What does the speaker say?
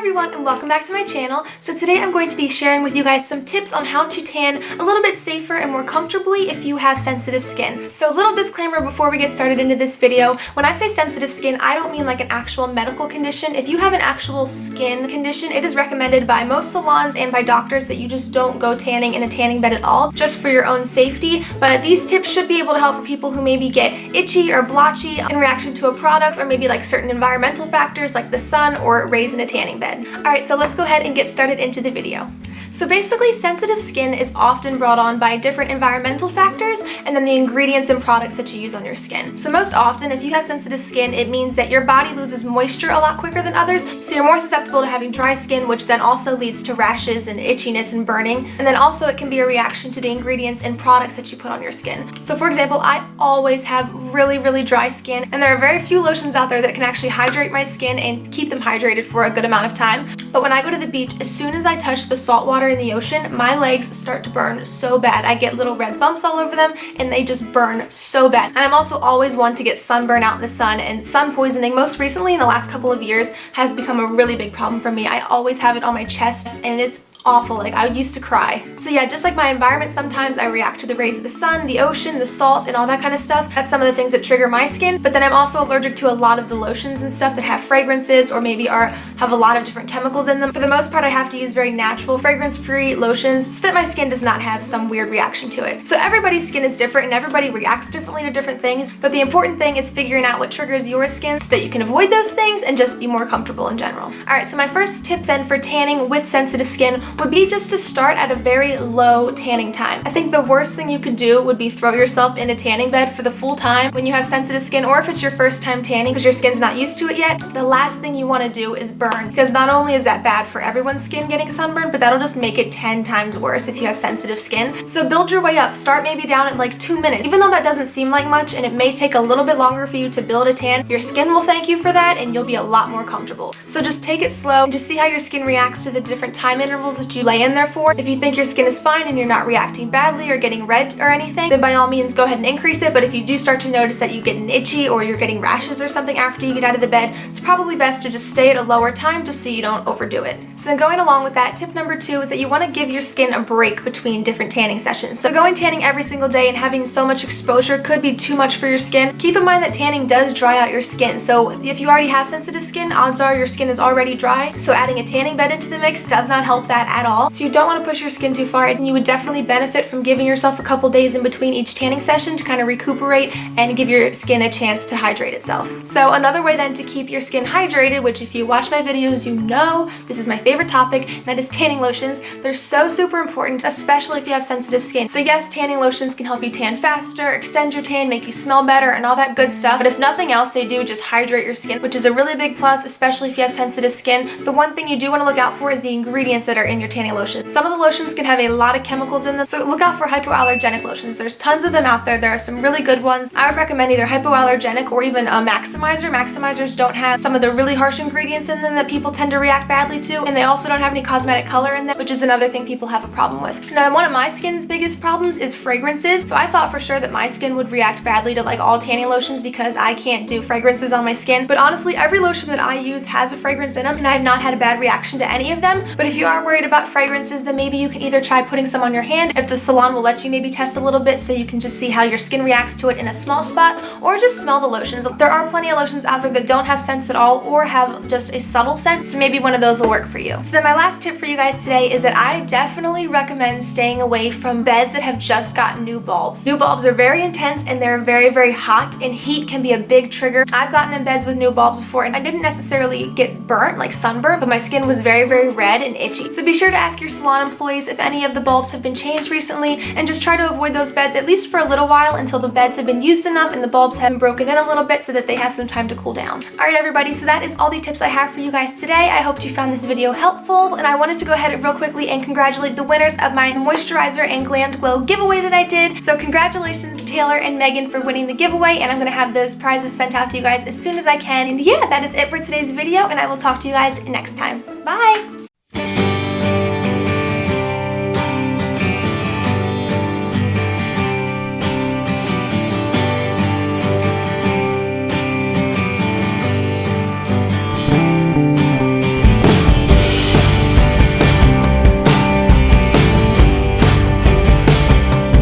everyone, and welcome back to my channel. So today I'm going to be sharing with you guys some tips on how to tan a little bit safer and more comfortably if you have sensitive skin. So a little disclaimer before we get started into this video. When I say sensitive skin, I don't mean like an actual medical condition. If you have an actual skin condition, it is recommended by most salons and by doctors that you just don't go tanning in a tanning bed at all, just for your own safety. But these tips should be able to help for people who maybe get itchy or blotchy in reaction to a product, or maybe like certain environmental factors like the sun or rays in a tanning bed. Alright, so let's go ahead and get started into the video. So basically, sensitive skin is often brought on by different environmental factors and then the ingredients and products that you use on your skin. So most often, if you have sensitive skin, it means that your body loses moisture a lot quicker than others, so you're more susceptible to having dry skin, which then also leads to rashes and itchiness and burning. And then also it can be a reaction to the ingredients and products that you put on your skin. So for example, I always have really dry skin, and there are very few lotions out there that can actually hydrate my skin and keep them hydrated for a good amount of time. But when I go to the beach, as soon as I touch the salt water in the ocean, my legs start to burn so bad. I get little red bumps all over them and they just burn so bad. And I'm also always one to get sunburn out in the sun, and sun poisoning, most recently in the last couple of years, has become a really big problem for me. I always have it on my chest and it's awful. Like, I used to cry. So yeah, just like my environment, sometimes I react to the rays of the sun, the ocean, the salt, and all that kind of stuff. That's some of the things that trigger my skin. But then I'm also allergic to a lot of the lotions and stuff that have fragrances or maybe have a lot of different chemicals in them. For the most part, I have to use very natural, fragrance-free lotions so that my skin does not have some weird reaction to it. So everybody's skin is different and everybody reacts differently to different things, but the important thing is figuring out what triggers your skin so that you can avoid those things and just be more comfortable in general. Alright, so my first tip then for tanning with sensitive skin would be just to start at a very low tanning time. I think the worst thing you could do would be throw yourself in a tanning bed for the full time when you have sensitive skin, or if it's your first time tanning because your skin's not used to it yet. The last thing you want to do is burn, because not only is that bad for everyone's skin getting sunburned, but that'll just make it 10 times worse if you have sensitive skin. So build your way up. Start maybe down at like 2 minutes. Even though that doesn't seem like much and it may take a little bit longer for you to build a tan, your skin will thank you for that and you'll be a lot more comfortable. So just take it slow and just see how your skin reacts to the different time intervals that you lay in there for. If you think your skin is fine and you're not reacting badly or getting red or anything, then by all means go ahead and increase it. But if you do start to notice that you get an itchy or you're getting rashes or something after you get out of the bed, it's probably best to just stay at a lower time just so you don't overdo it. So then going along with that, tip number 2 is that you want to give your skin a break between different tanning sessions. So going tanning every single day and having so much exposure could be too much for your skin. Keep in mind that tanning does dry out your skin. So if you already have sensitive skin, odds are your skin is already dry. So adding a tanning bed into the mix does not help that at all. So you don't want to push your skin too far, and you would definitely benefit from giving yourself a couple days in between each tanning session to kind of recuperate and give your skin a chance to hydrate itself. So another way then to keep your skin hydrated, which if you watch my videos you know this is my favorite topic, and that is tanning lotions. They're so super important, especially if you have sensitive skin. So yes, tanning lotions can help you tan faster, extend your tan, make you smell better, and all that good stuff. But if nothing else, they do just hydrate your skin, which is a really big plus, especially if you have sensitive skin. The one thing you do want to look out for is the ingredients that are in your tanning lotion. Some of the lotions can have a lot of chemicals in them, so look out for hypoallergenic lotions. There's tons of them out there. There are some really good ones. I would recommend either hypoallergenic or even a maximizer. Maximizers don't have some of the really harsh ingredients in them that people tend to react badly to, and they also don't have any cosmetic color in them, which is another thing people have a problem with. Now, one of my skin's biggest problems is fragrances, so I thought for sure that my skin would react badly to like all tanning lotions because I can't do fragrances on my skin, but honestly every lotion that I use has a fragrance in them and I have not had a bad reaction to any of them. But if you are worried about fragrances, then maybe you can either try putting some on your hand if the salon will let you maybe test a little bit so you can just see how your skin reacts to it in a small spot, or just smell the lotions. There are plenty of lotions out there that don't have scents at all or have just a subtle scent, so maybe one of those will work for you. So then my last tip for you guys today is that I definitely recommend staying away from beds that have just gotten new bulbs. New bulbs are very intense and they're very hot, and heat can be a big trigger. I've gotten in beds with new bulbs before and I didn't necessarily get burnt, like sunburn, but my skin was very red and itchy. So be sure to ask your salon employees if any of the bulbs have been changed recently, and just try to avoid those beds at least for a little while until the beds have been used enough and the bulbs have been broken in a little bit so that they have some time to cool down. Alright everybody, so that is all the tips I have for you guys today. I hope you found this video helpful, and I wanted to go ahead real quickly and congratulate the winners of my moisturizer and glammed glow giveaway that I did. So congratulations Taylor and Megan for winning the giveaway, and I'm going to have those prizes sent out to you guys as soon as I can. And yeah, that is it for today's video, and I will talk to you guys next time. Bye!